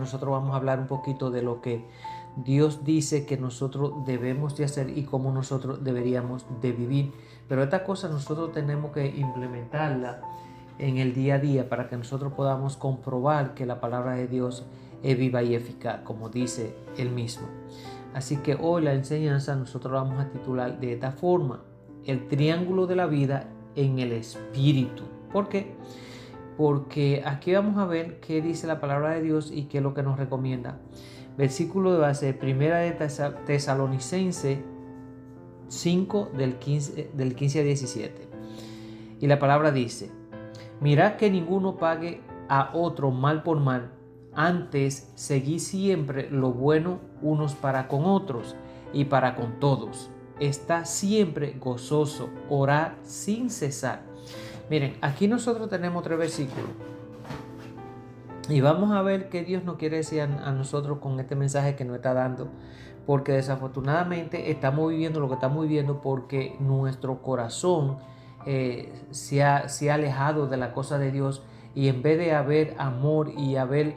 Nosotros vamos a hablar un poquito de lo que Dios dice que nosotros debemos de hacer y cómo nosotros deberíamos de vivir. Pero esta cosa nosotros tenemos que implementarla en el día a día para que nosotros podamos comprobar que la palabra de Dios es viva y eficaz, como dice él mismo. Así que hoy la enseñanza nosotros la vamos a titular de esta forma: el triángulo de la vida en el espíritu. ¿Por qué? Porque aquí vamos a ver qué dice la palabra de Dios y qué es lo que nos recomienda. Versículo de base, primera de Tesalonicense 5 del 15 a 17. Y la palabra dice: mirad que ninguno pague a otro mal por mal, antes seguid siempre lo bueno unos para con otros y para con todos. Está siempre gozoso, orad sin cesar. Miren, aquí nosotros tenemos 3 versículos y vamos a ver qué Dios nos quiere decir a nosotros con este mensaje que nos está dando, porque desafortunadamente estamos viviendo lo que estamos viviendo porque nuestro corazón se ha alejado de la cosa de Dios, y en vez de haber amor y haber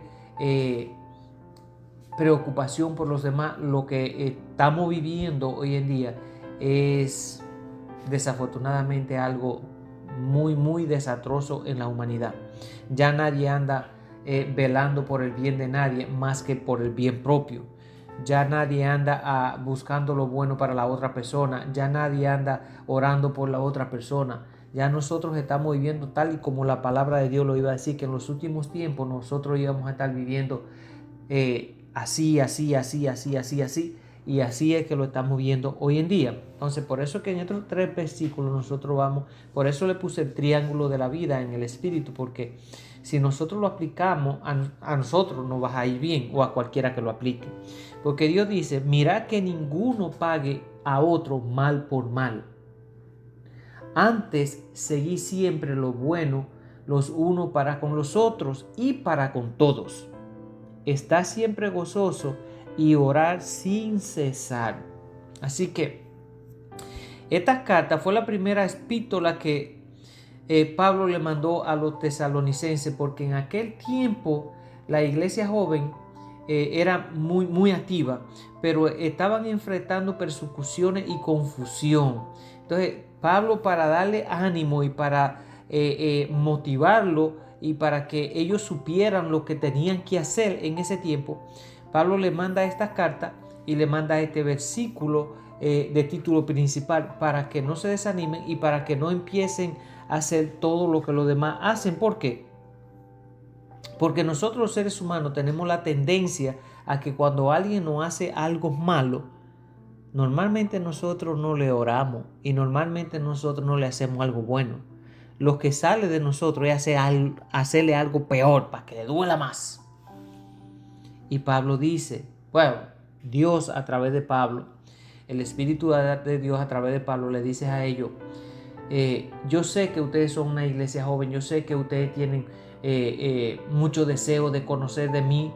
preocupación por los demás, lo que estamos viviendo hoy en día es desafortunadamente algo muy desastroso en la humanidad. Ya nadie anda velando por el bien de nadie más que por el bien propio. Ya nadie anda buscando lo bueno para la otra persona. Ya nadie anda orando por la otra persona. Ya nosotros estamos viviendo tal y como la palabra de Dios lo iba a decir, que en los últimos tiempos nosotros íbamos a estar viviendo así. Y así es que lo estamos viendo hoy en día. Entonces, por eso que en estos 3 versículos nosotros vamos, por eso le puse el triángulo de la vida en el espíritu, porque si nosotros lo aplicamos, a nosotros nos va a ir bien, o a cualquiera que lo aplique. Porque Dios dice: mirad que ninguno pague a otro mal por mal. Antes seguid siempre lo bueno los unos para con los otros y para con todos. Está siempre gozoso y orar sin cesar. Así que esta carta fue la primera epístola que Pablo le mandó a los tesalonicenses, porque en aquel tiempo la iglesia joven era muy activa, pero estaban enfrentando persecuciones y confusión. Entonces Pablo, para darle ánimo y para motivarlo y para que ellos supieran lo que tenían que hacer en ese tiempo, Pablo le manda esta carta y le manda este versículo de título principal, para que no se desanimen y para que no empiecen a hacer todo lo que los demás hacen. ¿Por qué? Porque nosotros los seres humanos tenemos la tendencia a que cuando alguien nos hace algo malo, normalmente nosotros no le oramos y normalmente nosotros no le hacemos algo bueno. Lo que sale de nosotros es hacerle algo peor para que le duela más. Y Pablo dice, bueno, Dios a través de Pablo, el Espíritu de Dios a través de Pablo le dice a ellos: yo sé que ustedes son una iglesia joven, yo sé que ustedes tienen mucho deseo de conocer de mí,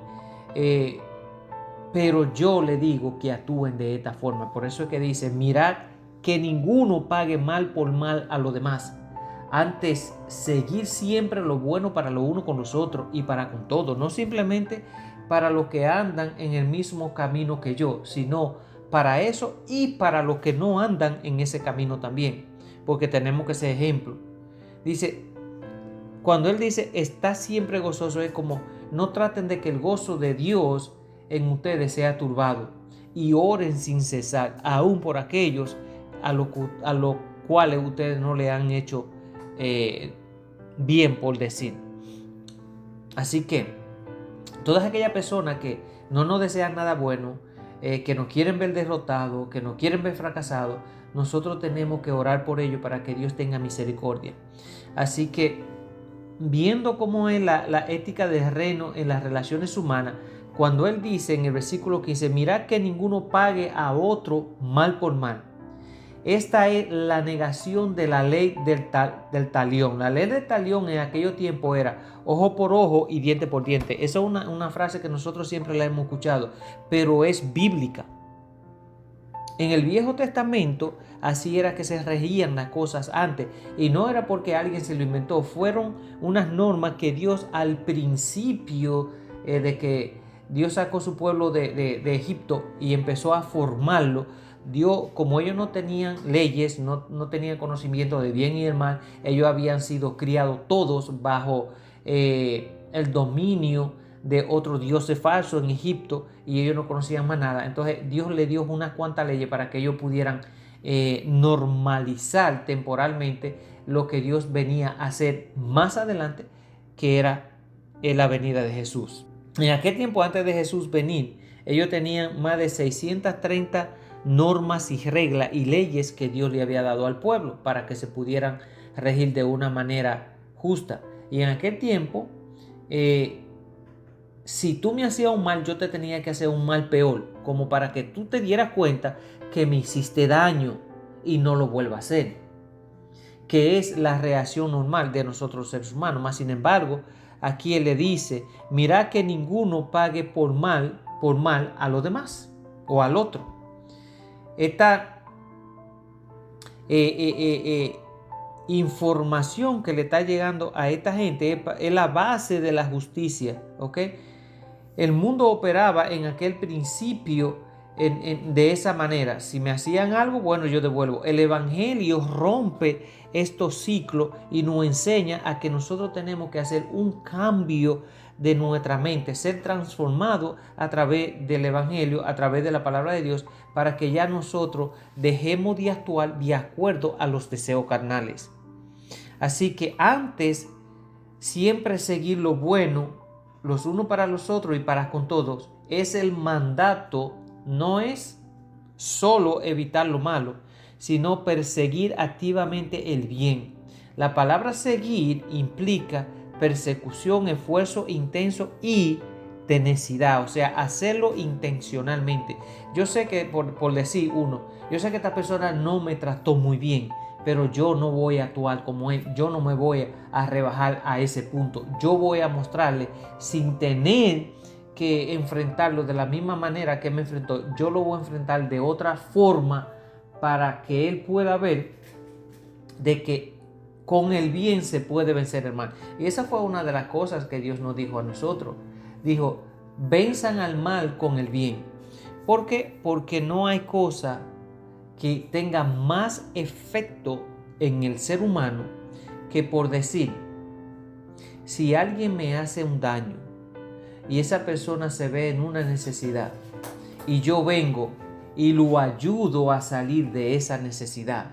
pero yo le digo que actúen de esta forma. Por eso es que dice: mirad que ninguno pague mal por mal a los demás. Antes, seguir siempre lo bueno para lo uno con los otros y para con todos. No simplemente para los que andan en el mismo camino que yo, sino para eso y para los que no andan en ese camino también. Porque tenemos que ser ejemplo. Dice, cuando él dice está siempre gozoso, es como no traten de que el gozo de Dios en ustedes sea turbado, y oren sin cesar, aún por aquellos a los cuales ustedes no le han hecho bien, por decir. Así que todas aquellas personas que no nos desean nada bueno, que nos quieren ver derrotados, que nos quieren ver fracasados, nosotros tenemos que orar por ellos para que Dios tenga misericordia. Así que, viendo cómo es la ética del reino en las relaciones humanas, cuando él dice en el versículo 15, mirad que ninguno pague a otro mal por mal. Esta es la negación de la ley del talión. La ley del talión en aquellos tiempos era ojo por ojo y diente por diente. Esa es una frase que nosotros siempre la hemos escuchado, pero es bíblica. En el Viejo Testamento así era que se regían las cosas antes, y no era porque alguien se lo inventó. Fueron unas normas que Dios al principio de que Dios sacó su pueblo de Egipto y empezó a formarlo. Dios, como ellos no tenían leyes, no tenían conocimiento de bien y del mal, ellos habían sido criados todos bajo el dominio de otros dioses falsos en Egipto y ellos no conocían más nada. Entonces Dios le dio unas cuantas leyes para que ellos pudieran normalizar temporalmente lo que Dios venía a hacer más adelante, que era la venida de Jesús. En aquel tiempo, antes de Jesús venir, ellos tenían más de 630 normas y reglas y leyes que Dios le había dado al pueblo para que se pudieran regir de una manera justa. Y en aquel tiempo, si tú me hacías un mal, yo te tenía que hacer un mal peor, como para que tú te dieras cuenta que me hiciste daño y no lo vuelvas a hacer, que es la reacción normal de nosotros seres humanos. Más sin embargo, aquí él le dice, mira que ninguno pague por mal a los demás o al otro. Esta información que le está llegando a esta gente es la base de la justicia, ¿ok? El mundo operaba en aquel principio de esa manera. Si me hacían algo, bueno, yo devuelvo. El evangelio rompe estos ciclos y nos enseña a que nosotros tenemos que hacer un cambio de nuestra mente, ser transformado a través del evangelio, a través de la palabra de Dios, para que ya nosotros dejemos de actuar de acuerdo a los deseos carnales. Así que antes, siempre seguir lo bueno, los unos para los otros y para con todos, es el mandato. No es solo evitar lo malo, sino perseguir activamente el bien. La palabra seguir implica persecución, esfuerzo intenso y tenacidad, o sea, hacerlo intencionalmente. Yo sé que, por decir uno, yo sé que esta persona no me trató muy bien, pero yo no voy a actuar como él, yo no me voy a rebajar a ese punto. Yo voy a mostrarle sin tener que enfrentarlo de la misma manera que me enfrentó, yo lo voy a enfrentar de otra forma para que él pueda ver de que con el bien se puede vencer el mal. Y esa fue una de las cosas que Dios nos dijo a nosotros. Dijo, venzan al mal con el bien. ¿Por qué? Porque no hay cosa que tenga más efecto en el ser humano que por decir, si alguien me hace un daño y esa persona se ve en una necesidad y yo vengo y lo ayudo a salir de esa necesidad,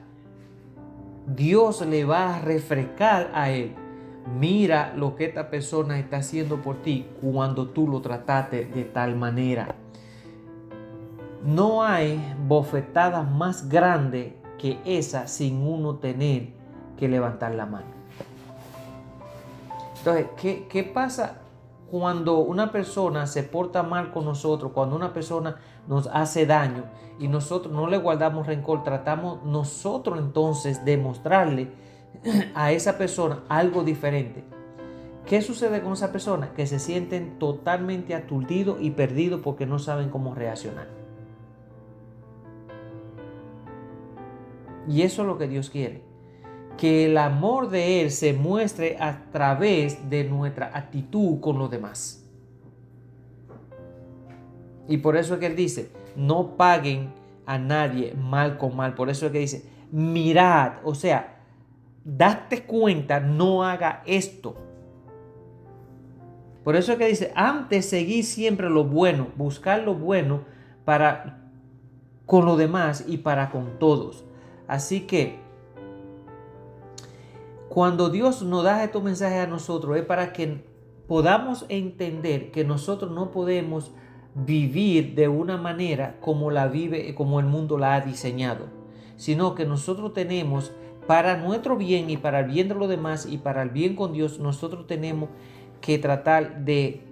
Dios le va a refrescar a él. Mira lo que esta persona está haciendo por ti cuando tú lo trataste de tal manera. No hay bofetada más grande que esa sin uno tener que levantar la mano. Entonces, ¿qué pasa cuando una persona se porta mal con nosotros? Cuando una persona nos hace daño y nosotros no le guardamos rencor, tratamos nosotros entonces de mostrarle a esa persona algo diferente. ¿Qué sucede con esa persona? Que se sienten totalmente aturdidos y perdidos porque no saben cómo reaccionar. Y eso es lo que Dios quiere. Que el amor de Él se muestre a través de nuestra actitud con los demás. Y por eso es que Él dice, no paguen a nadie mal con mal. Por eso es que dice, mirad, o sea, date cuenta, no haga esto. Por eso es que dice, antes seguir siempre lo bueno, buscar lo bueno para con los demás y para con todos. Así que cuando Dios nos da estos mensajes a nosotros es para que podamos entender que nosotros no podemos vivir de una manera como la vive, como el mundo la ha diseñado, sino que nosotros tenemos, para nuestro bien y para el bien de los demás y para el bien con Dios, nosotros tenemos que tratar de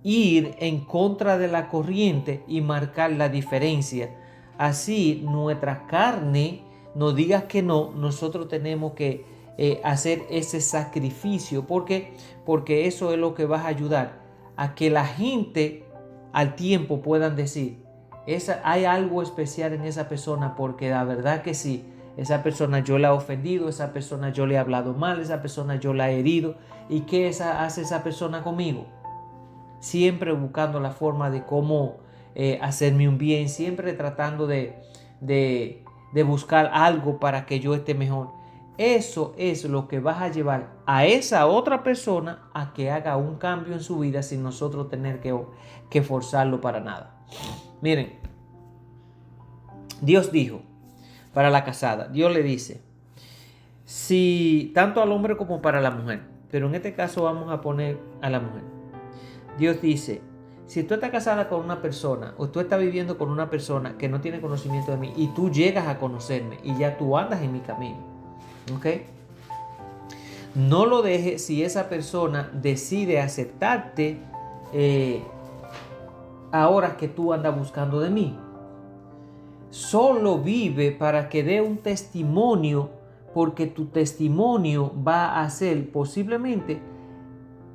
ir en contra de la corriente y marcar la diferencia. Así nuestra carne nos diga que no, nosotros tenemos que hacer ese sacrificio. ¿Por qué? Porque eso es lo que va a ayudar a que la gente al tiempo puedan decir, hay algo especial en esa persona, porque la verdad que sí, esa persona yo la he ofendido, esa persona yo le he hablado mal, esa persona yo la he herido. ¿Y qué hace esa persona conmigo? siempre buscando la forma de cómo hacerme un bien, siempre tratando de buscar algo para que yo esté mejor. Eso es lo que vas a llevar a esa otra persona a que haga un cambio en su vida sin nosotros tener que forzarlo para nada. Miren, Dios dijo para la casada, Dios le dice, si tanto al hombre como para la mujer, pero en este caso vamos a poner a la mujer. Dios dice, si tú estás casada con una persona o tú estás viviendo con una persona que no tiene conocimiento de mí y tú llegas a conocerme y ya tú andas en mi camino, ¿ok? No lo dejes si esa persona decide aceptarte ahora que tú andas buscando de mí. Solo vive para que dé un testimonio, porque tu testimonio va a hacer posiblemente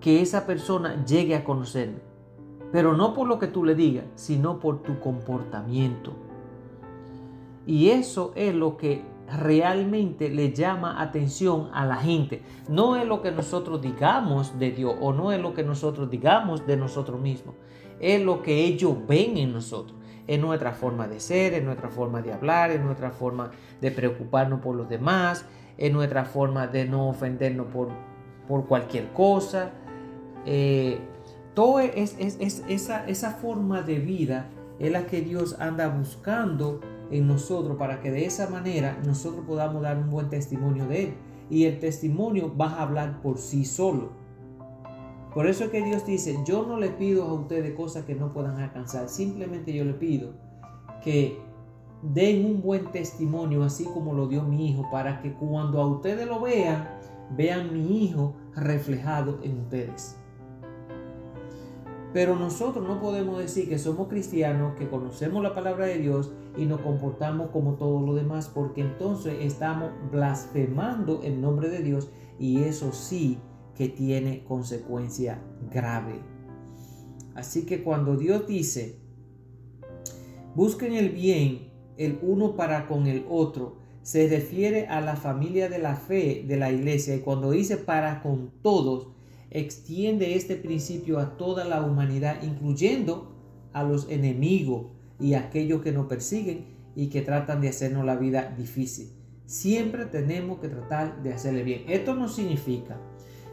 que esa persona llegue a conocerme. Pero no por lo que tú le digas, sino por tu comportamiento. Y eso es lo que realmente le llama atención a la gente. No es lo que nosotros digamos de Dios o no es lo que nosotros digamos de nosotros mismos. Es lo que ellos ven en nosotros. Es nuestra forma de ser, es nuestra forma de hablar, es nuestra forma de preocuparnos por los demás, es nuestra forma de no ofendernos por cualquier cosa. Todo esa forma de vida es la que Dios anda buscando en nosotros para que de esa manera nosotros podamos dar un buen testimonio de Él. Y el testimonio va a hablar por sí solo. Por eso es que Dios dice, yo no le pido a ustedes cosas que no puedan alcanzar. Simplemente yo le pido que den un buen testimonio así como lo dio mi hijo, para que cuando a ustedes lo vean, vean mi hijo reflejado en ustedes. Pero nosotros no podemos decir que somos cristianos, que conocemos la palabra de Dios y nos comportamos como todos los demás, porque entonces estamos blasfemando el nombre de Dios y eso sí que tiene consecuencia grave. Así que cuando Dios dice, busquen el bien el uno para con el otro, se refiere a la familia de la fe de la iglesia, y cuando dice para con todos, extiende este principio a toda la humanidad, incluyendo a los enemigos y a aquellos que nos persiguen y que tratan de hacernos la vida difícil. Siempre tenemos que tratar de hacerle bien. Esto no significa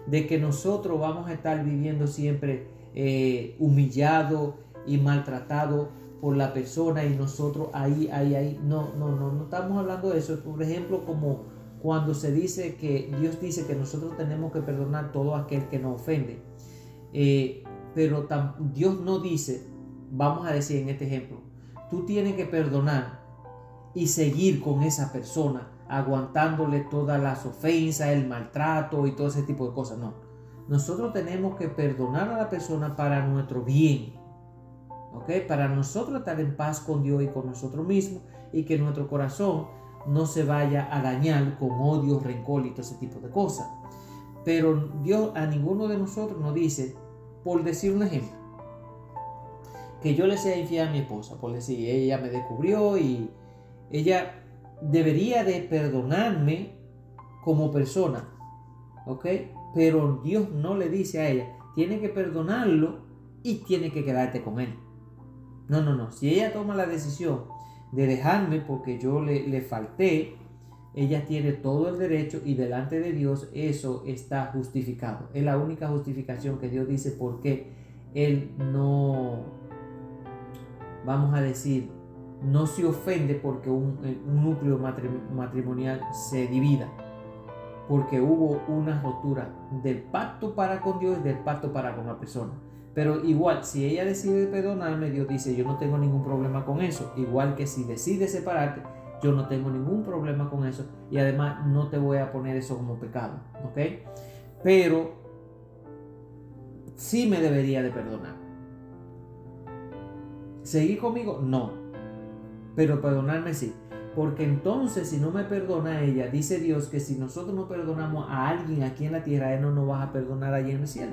de que nosotros vamos a estar viviendo siempre humillados y maltratados por la persona y nosotros ahí. No estamos hablando de eso. Por ejemplo, como cuando se dice que Dios dice que nosotros tenemos que perdonar a todo aquel que nos ofende. Pero Dios no dice, vamos a decir en este ejemplo, tú tienes que perdonar y seguir con esa persona, aguantándole todas las ofensas, el maltrato y todo ese tipo de cosas. No, nosotros tenemos que perdonar a la persona para nuestro bien, ¿ok? Para nosotros estar en paz con Dios y con nosotros mismos, y que nuestro corazón no se vaya a dañar con odio, rencor y todo ese tipo de cosas. Pero Dios a ninguno de nosotros nos dice, por decir un ejemplo, que yo le sea infiel a mi esposa, por decir, ella me descubrió y ella debería de perdonarme como persona, ¿ok? Pero Dios no le dice a ella, tiene que perdonarlo y tiene que quedarte con él. No. Si ella toma la decisión de dejarme porque yo le falté, ella tiene todo el derecho y delante de Dios eso está justificado. Es la única justificación que Dios dice porque Él no, vamos a decir, no se ofende porque un núcleo matrimonial se divida, porque hubo una rotura del pacto para con Dios y del pacto para con la persona. Pero igual, si ella decide perdonarme, Dios dice, yo no tengo ningún problema con eso. Igual que si decide separarte, yo no tengo ningún problema con eso. Y además no te voy a poner eso como pecado, ¿ok? Pero sí me debería de perdonar. ¿Seguir conmigo? No. Pero perdonarme sí. Porque entonces si no me perdona ella, dice Dios que si nosotros no perdonamos a alguien aquí en la tierra, Él no nos va a perdonar allí en el cielo.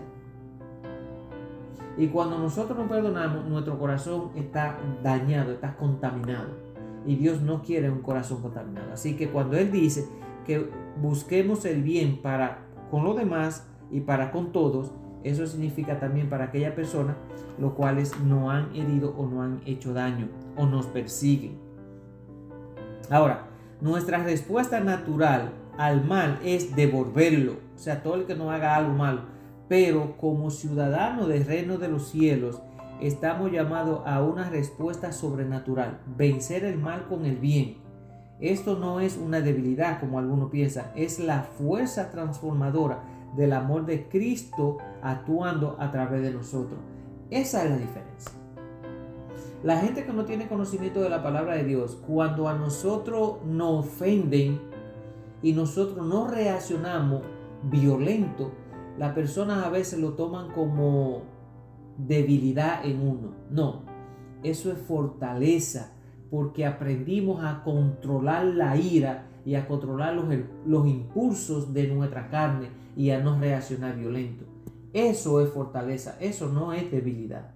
Y cuando nosotros nos perdonamos, nuestro corazón está dañado, está contaminado. Y Dios no quiere un corazón contaminado. Así que cuando Él dice que busquemos el bien para con los demás y para con todos, Eso significa también para aquella persona los cuales no han herido o no han hecho daño o nos persiguen. Ahora, nuestra respuesta natural al mal es devolverlo, o sea, todo el que nos haga algo malo. Pero como ciudadanos del reino de los cielos, estamos llamados a una respuesta sobrenatural, vencer el mal con el bien. Esto no es una debilidad como algunos piensan, es la fuerza transformadora del amor de Cristo actuando a través de nosotros. Esa es la diferencia. La gente que no tiene conocimiento de la palabra de Dios, cuando a nosotros nos ofenden y nosotros no reaccionamos violento, las personas a veces lo toman como debilidad en uno. No, eso es fortaleza, porque aprendimos a controlar la ira y a controlar los impulsos de nuestra carne y a no reaccionar violento. Eso es fortaleza, eso no es debilidad.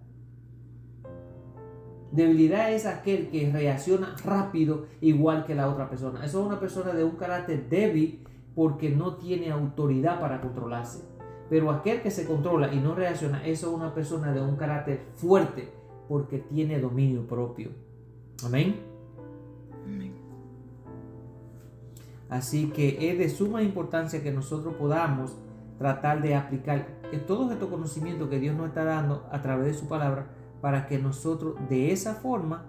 Debilidad es aquel que reacciona rápido igual que la otra persona. Eso es una persona de un carácter débil porque no tiene autoridad para controlarse. Pero aquel que se controla y no reacciona, eso es una persona de un carácter fuerte porque tiene dominio propio. Amén. Amén. Así que es de suma importancia que nosotros podamos tratar de aplicar todos estos conocimientos que Dios nos está dando a través de su palabra para que nosotros de esa forma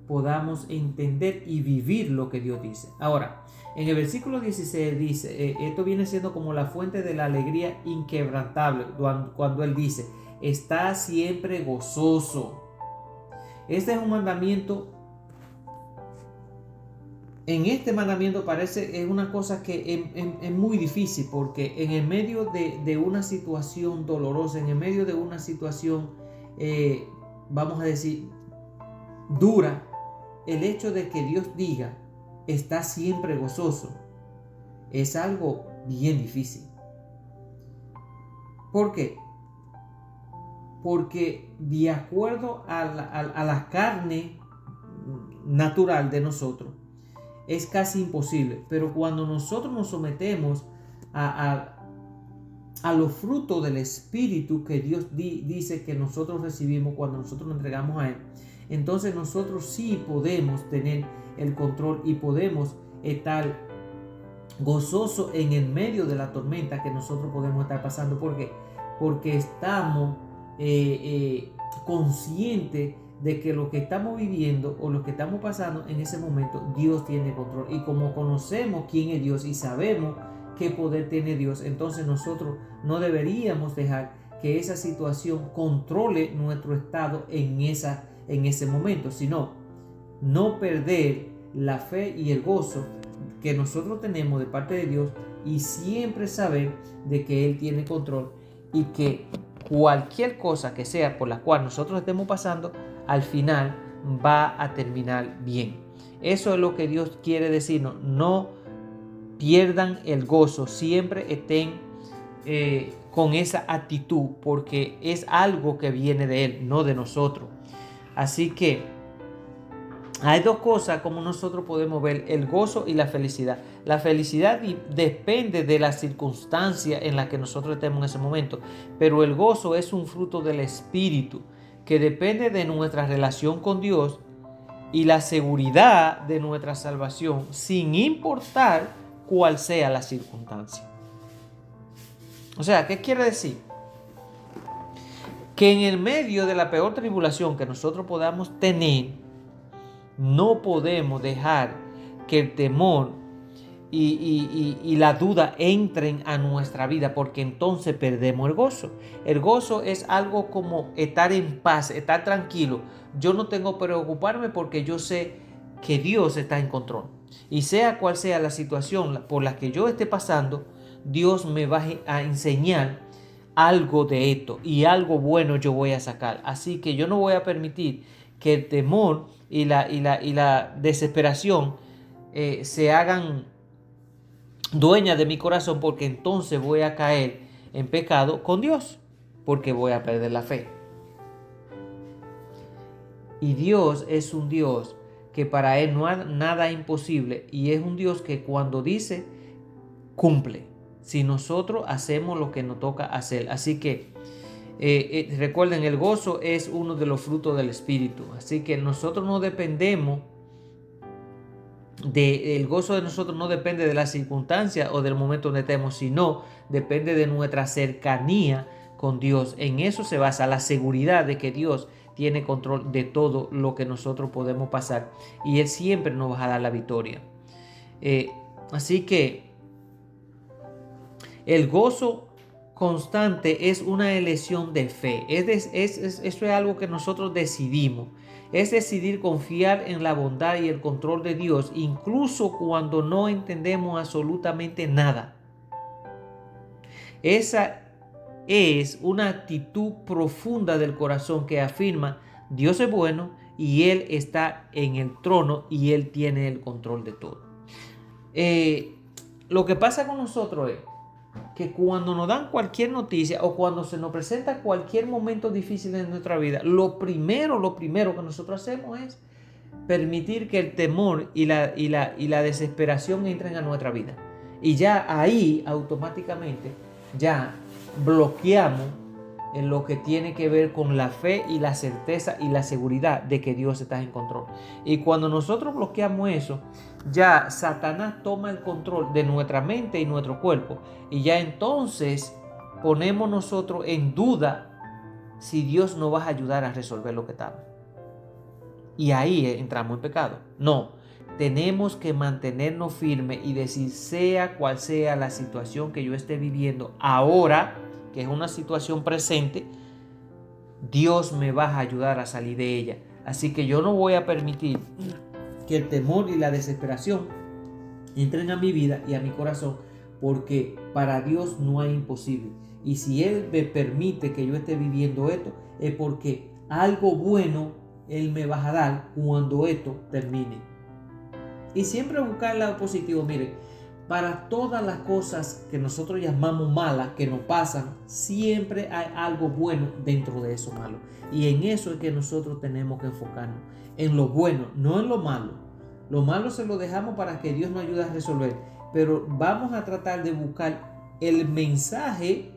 podamos entender y vivir lo que Dios dice. Ahora, en el versículo 16 dice, esto viene siendo como la fuente de la alegría inquebrantable, cuando Él dice, está siempre gozoso. Este es un mandamiento. En este mandamiento parece es una cosa que es muy difícil, porque en el medio de una situación dolorosa, en el medio de una situación, vamos a decir, dura, el hecho de que Dios diga, está siempre gozoso, es algo bien difícil. ¿Por qué? Porque de acuerdo a la carne natural de nosotros, es casi imposible. Pero cuando nosotros nos sometemos a los frutos del Espíritu que Dios dice que nosotros recibimos cuando nosotros nos entregamos a Él, entonces nosotros sí podemos tener el control y podemos estar gozosos en el medio de la tormenta que nosotros podemos estar pasando. ¿Por qué? Porque estamos conscientes de que lo que estamos viviendo o lo que estamos pasando en ese momento, Dios tiene control. Y como conocemos quién es Dios y sabemos qué poder tiene Dios, entonces nosotros no deberíamos dejar que esa situación controle nuestro estado en ese momento, sino no perder la fe y el gozo que nosotros tenemos de parte de Dios y siempre saber de que Él tiene control y que cualquier cosa que sea por la cual nosotros estemos pasando, al final va a terminar bien. Eso es lo que Dios quiere decirnos. No pierdan el gozo, siempre estén con esa actitud, porque es algo que viene de Él, no de nosotros. Así que hay dos cosas como nosotros podemos ver: el gozo y la felicidad. La felicidad depende de la circunstancia en la que nosotros estemos en ese momento, pero el gozo es un fruto del Espíritu que depende de nuestra relación con Dios y la seguridad de nuestra salvación, sin importar cuál sea la circunstancia. O sea, ¿qué quiere decir? Que en el medio de la peor tribulación que nosotros podamos tener, no podemos dejar que el temor y la duda entren a nuestra vida, porque entonces perdemos el gozo. El gozo es algo como estar en paz, estar tranquilo. Yo no tengo que preocuparme porque yo sé que Dios está en control. Y sea cual sea la situación por la que yo esté pasando, Dios me va a enseñar algo de esto y algo bueno yo voy a sacar. Así que yo no voy a permitir que el temor y la desesperación se hagan dueña de mi corazón, porque entonces voy a caer en pecado con Dios, porque voy a perder la fe. Y Dios es un Dios que para Él no hay nada imposible, y es un Dios que cuando dice, cumple, si nosotros hacemos lo que nos toca hacer. Así que Recuerden, el gozo es uno de los frutos del Espíritu. Así que nosotros no dependemos el gozo de nosotros no depende de la circunstancia o del momento donde estemos, sino depende de nuestra cercanía con Dios. En eso se basa la seguridad de que Dios tiene control de todo lo que nosotros podemos pasar y Él siempre nos va a dar la victoria. Así que el gozo constante es una elección de fe. Eso es algo que nosotros decidimos. Es decidir confiar en la bondad y el control de Dios, incluso cuando no entendemos absolutamente nada. Esa es una actitud profunda del corazón que afirma: Dios es bueno y Él está en el trono y Él tiene el control de todo. Lo que pasa con nosotros es que cuando nos dan cualquier noticia o cuando se nos presenta cualquier momento difícil en nuestra vida, lo primero que nosotros hacemos es permitir que el temor y la desesperación entren a nuestra vida. Y ya ahí automáticamente ya bloqueamos en lo que tiene que ver con la fe y la certeza y la seguridad de que Dios está en control. Y cuando nosotros bloqueamos eso, ya Satanás toma el control de nuestra mente y nuestro cuerpo. Y ya entonces ponemos nosotros en duda si Dios nos va a ayudar a resolver lo que estamos. Y ahí entramos en pecado. No, tenemos que mantenernos firmes y decir, sea cual sea la situación que yo esté viviendo ahora, que es una situación presente, Dios me va a ayudar a salir de ella. Así que yo no voy a permitir que el temor y la desesperación entren a mi vida y a mi corazón, porque para Dios no hay imposible. Y si Él me permite que yo esté viviendo esto, es porque algo bueno Él me va a dar cuando esto termine. Y siempre buscar el lado positivo. Miren, para todas las cosas que nosotros llamamos malas, que nos pasan, siempre hay algo bueno dentro de eso malo. Y en eso es que nosotros tenemos que enfocarnos. En lo bueno, no en lo malo. Lo malo se lo dejamos para que Dios nos ayude a resolver. Pero vamos a tratar de buscar el mensaje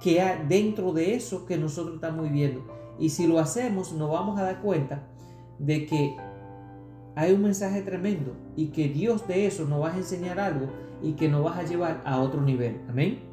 que hay dentro de eso que nosotros estamos viviendo. Y si lo hacemos, nos vamos a dar cuenta de que hay un mensaje tremendo y que Dios de eso nos va a enseñar algo y que nos va a llevar a otro nivel. Amén.